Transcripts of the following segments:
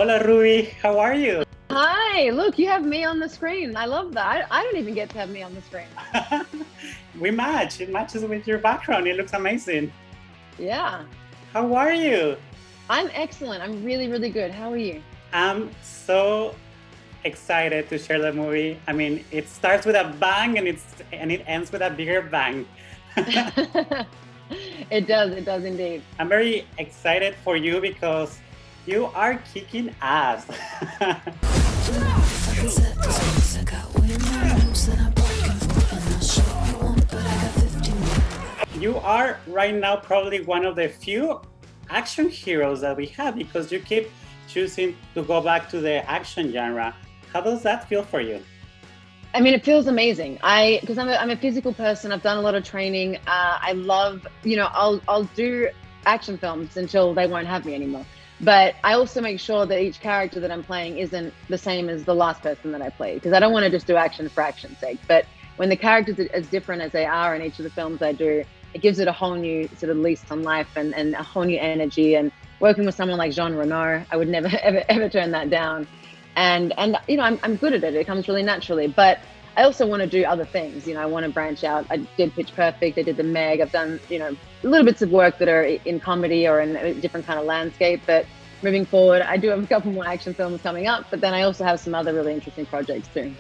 Hola, Ruby. How are you? Hi, look, you have me on the screen. I love that. I don't even get to have me on the screen. We match. It matches with your background. It looks amazing. Yeah. How are you? I'm excellent. I'm really, really good. How are you? I'm so excited to share the movie. I mean, it starts with a bang and it ends with a bigger bang. It does indeed. I'm very excited for you because you are kicking ass. You are right now probably one of the few action heroes that we have because you keep choosing to go back to the action genre. How does that feel for you? I mean, it feels amazing. Because I'm a physical person. I've done a lot of training. I love, I'll do action films until they won't have me anymore. But I also make sure that each character that I'm playing isn't the same as the last person that I played, because I don't want to just do action for action's sake. But when the characters are as different as they are in each of the films I do, it gives it a whole new sort of lease on life and a whole new energy. And working with someone like Jean Reno, I would never, ever turn that down. And I'm good at it. It comes really naturally. But I also want to do other things. I want to branch out. I did Pitch Perfect. I did The Meg. I've done, little bits of work that are in comedy or in a different kind of landscape. But moving forward, I do have a couple more action films coming up. But then I also have some other really interesting projects too.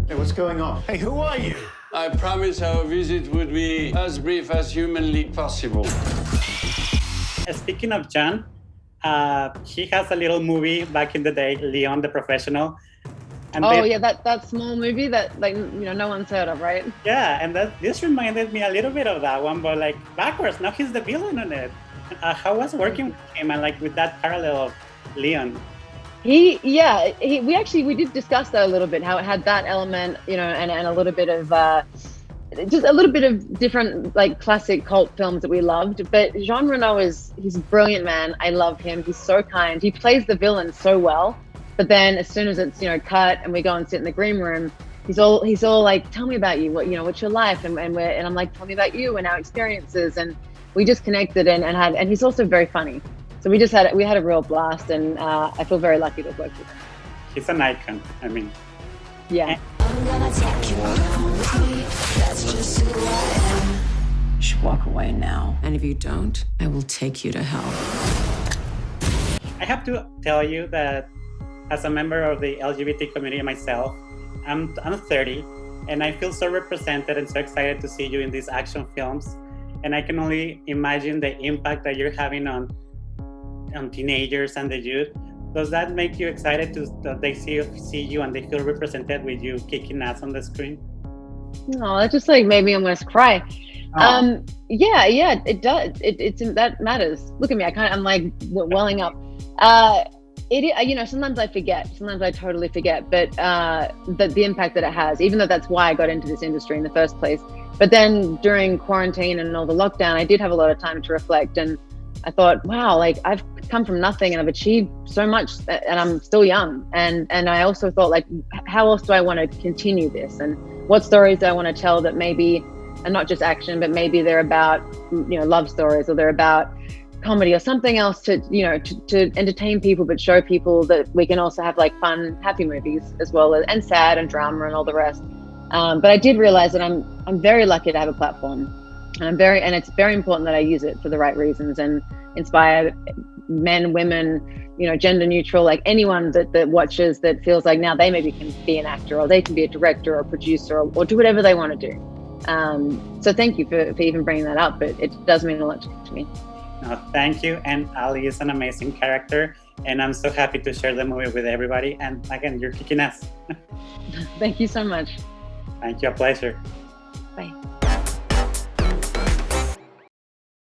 Hey, what's going on? Hey, who are you? I promise our visit would be as brief as humanly possible. Speaking of John, he has a little movie back in the day, Leon the Professional. And that small movie that no one's heard of, right? Yeah, and this reminded me a little bit of that one, but backwards. Now he's the villain on it. How was working with him and with that parallel of Leon? We did discuss that a little bit, how it had that element, and a little bit of just a little bit of different classic cult films that we loved. But Jean Reno he's a brilliant man. I love him. He's so kind. He plays the villain so well. But then as soon as it's cut and we go and sit in the green room, he's all like, tell me about you, what's your life, and I'm like, tell me about you and our experiences, and we just connected and he's also very funny. So we had a real blast, and I feel very lucky to work with him. He's an icon. I mean, yeah. I'm gonna take you home with me. That's just who I am. You should walk away now. And if you don't, I will take you to hell. I have to tell you that as a member of the LGBT community myself, I'm 30, and I feel so represented and so excited to see you in these action films. And I can only imagine the impact that you're having on teenagers and the youth. Does that make you excited that they see you and they feel represented with you kicking ass on the screen? No, that just made me almost cry. Oh. Yeah, it does. It's that matters. Look at me. I'm welling up. Sometimes I forget. Sometimes I totally forget. But the impact that it has, even though that's why I got into this industry in the first place. But then during quarantine and all the lockdown, I did have a lot of time to reflect, and I thought, wow, I've come from nothing and I've achieved so much, and I'm still young. And I also thought, how else do I want to continue this? And what stories do I want to tell that maybe are not just action, but maybe they're about, love stories, or they're about comedy or something else to entertain people, but show people that we can also have fun, happy movies as well, and sad and drama and all the rest. But I did realize that I'm very lucky to have a platform, and it's very important that I use it for the right reasons and inspire men, women, gender neutral, anyone that watches that feels like now they maybe can be an actor, or they can be a director or a producer, or do whatever they want to do. So thank you for even bringing that up. But it does mean a lot to me. No, thank you. And Ali is an amazing character, and I'm so happy to share the movie with everybody. And again, you're kicking ass. Thank you so much. Thank you. A pleasure.